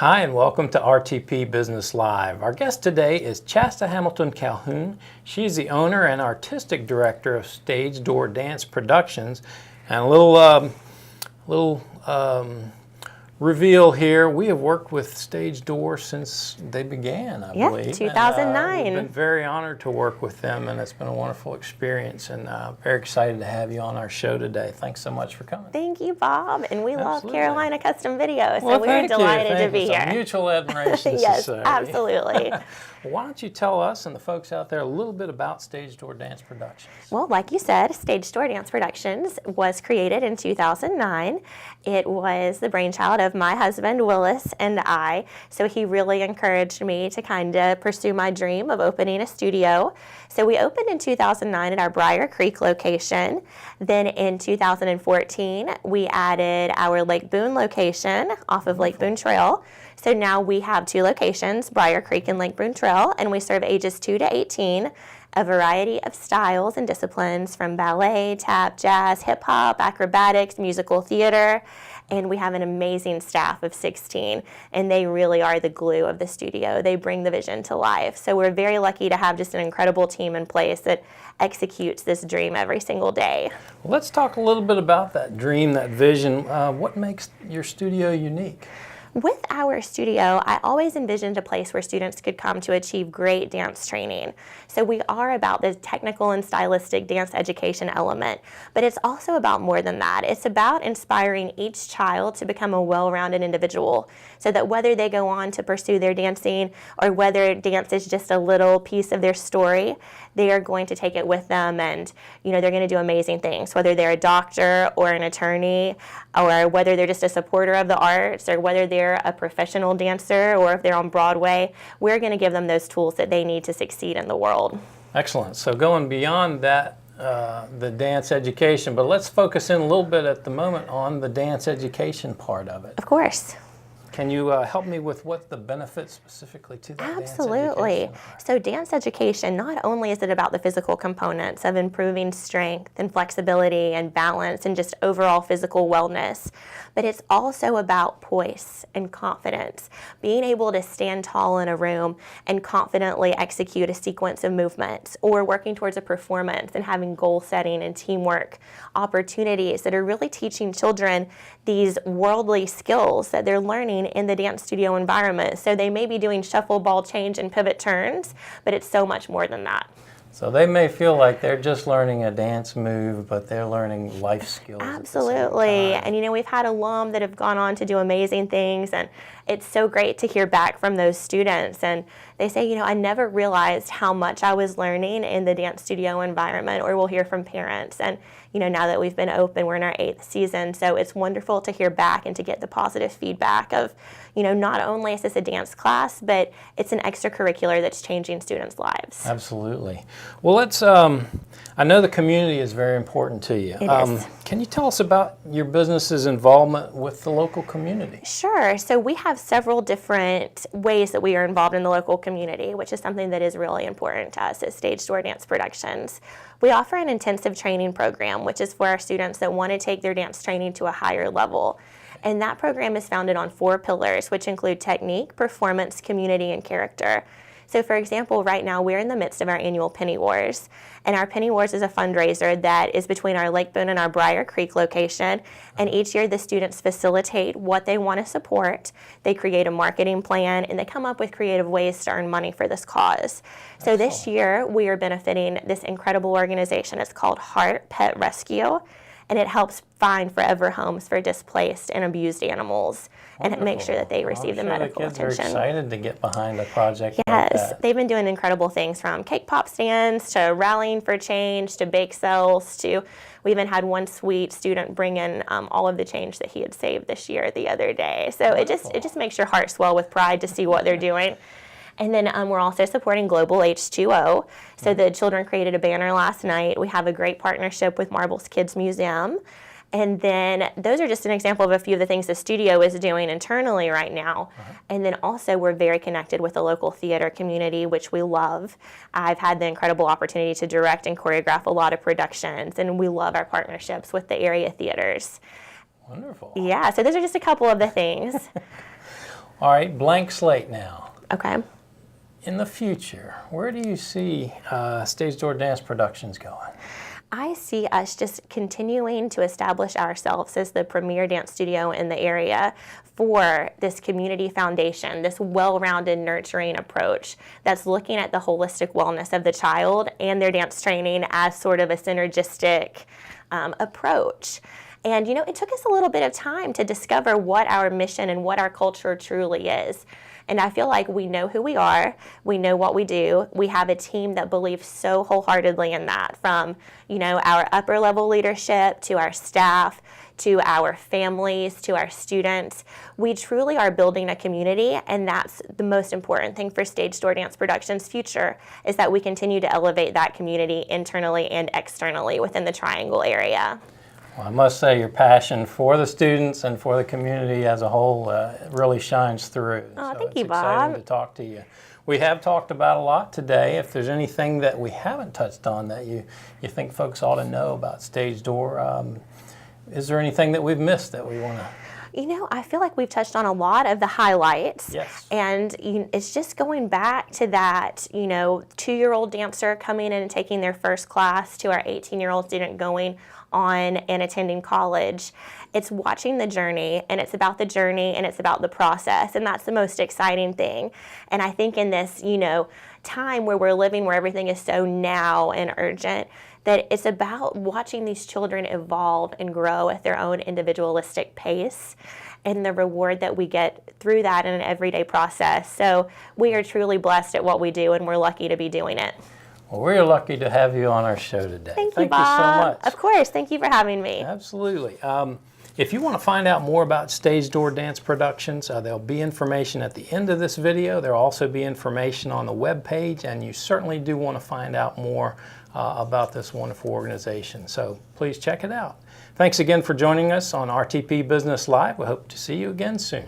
Hi, and welcome to RTP Business Live. Our guest today is Chasta Hamilton Calhoun. She's the owner and artistic director of Stage Door Dance Productions. And a little reveal here, we have worked with Stage Door since they began, I believe. 2009. And, we've been very honored to work with them, and it's been a wonderful experience, and very excited to have you on our show today. Thanks so much for coming. Thank you, Bob. And we love Absolutely. Carolina Custom Video, so Well, we're delighted to be It's here. a mutual admiration Yes, society. absolutely. Why don't you tell us and the folks out there a little bit about Stage Door Dance Productions? Well, like you said, Stage Door Dance Productions was created in 2009. It was the brainchild of my husband, Willis, and I. So he really encouraged me to kind of pursue my dream of opening a studio. So we opened in 2009 at our Briar Creek location. Then in 2014, we added our Lake Boone location off of Lake Boone Trail. So now we have two locations, Briar Creek and Lake Boone Trail, and we serve ages 2 to 18, a variety of styles and disciplines from ballet, tap, jazz, hip hop, acrobatics, musical theater, and we have an amazing staff of 16, and they really are the glue of the studio. They bring the vision to life. So we're very lucky to have just an incredible team in place that executes this dream every single day. Well, let's talk a little bit about that dream, that vision. What makes your studio unique? With our studio, I always envisioned a place where students could come to achieve great dance training. So we are about the technical and stylistic dance education element, but it's also about more than that. It's about inspiring each child to become a well-rounded individual, so that whether they go on to pursue their dancing or whether dance is just a little piece of their story, they are going to take it with them, and they're going to do amazing things, whether they're a doctor or an attorney, or whether they're just a supporter of the arts, or whether they're a professional dancer, or if they're on Broadway. We're going to give them those tools that they need to succeed in the world. Excellent. So going beyond that, the dance education, but let's focus in a little bit at the moment on the dance education part of it. Of course. Can you help me with what the benefits specifically to that Absolutely. dance education are? So dance education, not only is it about the physical components of improving strength and flexibility and balance and just overall physical wellness, but it's also about poise and confidence, being able to stand tall in a room and confidently execute a sequence of movements, or working towards a performance and having goal setting and teamwork opportunities that are really teaching children these worldly skills that they're learning in the dance studio environment. So they may be doing shuffle, ball change, and pivot turns, but it's so much more than that. So they may feel like they're just learning a dance move, but they're learning life skills. Absolutely. And we've had alum that have gone on to do amazing things, and it's so great to hear back from those students. And they say, I never realized how much I was learning in the dance studio environment. Or we'll hear from parents. And now that we've been open, we're in our 8th season, so it's wonderful to hear back and to get the positive feedback of, not only is this a dance class, but it's an extracurricular that's changing students' lives. Absolutely. Well, I know the community is very important to you. It is. Can you tell us about your business's involvement with the local community? Sure. So we have several different ways that we are involved in the local community, which is something that is really important to us at Stage Door Dance Productions. We offer an intensive training program, which is for our students that want to take their dance training to a higher level. And that program is founded on 4 pillars, which include technique, performance, community, and character. So for example, right now we're in the midst of our annual Penny Wars. And our Penny Wars is a fundraiser that is between our Lake Boone and our Briar Creek location. And each year the students facilitate what they want to support. They create a marketing plan, and they come up with creative ways to earn money for this cause. So this year we are benefiting this incredible organization. It's called Heart Pet Rescue, and it helps find forever homes for displaced and abused animals. Wonderful. And make sure that they receive the medical attention. The kids are excited to get behind a project like Yes, that. they've been doing incredible things, from cake pop stands to rallying for change to bake sales to, we even had one sweet student bring in all of the change that he had saved this year the other day. So it just makes your heart swell with pride to see what they're doing. And then we're also supporting Global H2O. So the children created a banner last night. We have a great partnership with Marbles Kids Museum. And then those are just an example of a few of the things the studio is doing internally right now. And then also we're very connected with the local theater community, which we love. I've had the incredible opportunity to direct and choreograph a lot of productions, and we love our partnerships with the area theaters. Wonderful. Yeah, so those are just a couple of the things. All right, blank slate now. Okay. In the future, where do you see Stage Door Dance Productions going? I see us just continuing to establish ourselves as the premier dance studio in the area for this community foundation, this well-rounded nurturing approach that's looking at the holistic wellness of the child and their dance training as sort of a synergistic approach. And, you know, it took us a little bit of time to discover what our mission and what our culture truly is. And I feel like we know who we are, we know what we do, we have a team that believes so wholeheartedly in that, from, you know, our upper level leadership to our staff, to our families, to our students. We truly are building a community, and that's the most important thing for Stage Door Dance Productions' future, is that we continue to elevate that community internally and externally within the Triangle area. Well, I must say your passion for the students and for the community as a whole really shines through. Oh, so thank you, it's exciting Bob. to talk to you. We have talked about a lot today. If there's anything that we haven't touched on that you think folks ought to know about Stage Door, is there anything that we've missed that we want to? You know, I feel like we've touched on a lot of the highlights. Yes. And it's just going back to that, you know, 2-year-old dancer coming in and taking their first class to our 18-year-old student going on and attending college. It's watching the journey, and it's about the journey, and it's about the process, and that's the most exciting thing. And I think in this, you know, time where we're living, where everything is so now and urgent, that it's about watching these children evolve and grow at their own individualistic pace, and the reward that we get through that in an everyday process. So we are truly blessed at what we do, and we're lucky to be doing it. Well, we're lucky to have you on our show today. Thank you, so Bob. much. Of course. Thank you for having me. Absolutely. If you want to find out more about Stage Door Dance Productions, there'll be information at the end of this video. There'll also be information on the web page, and you certainly do want to find out more about this wonderful organization. So please check it out. Thanks again for joining us on RTP Business Live. We hope to see you again soon.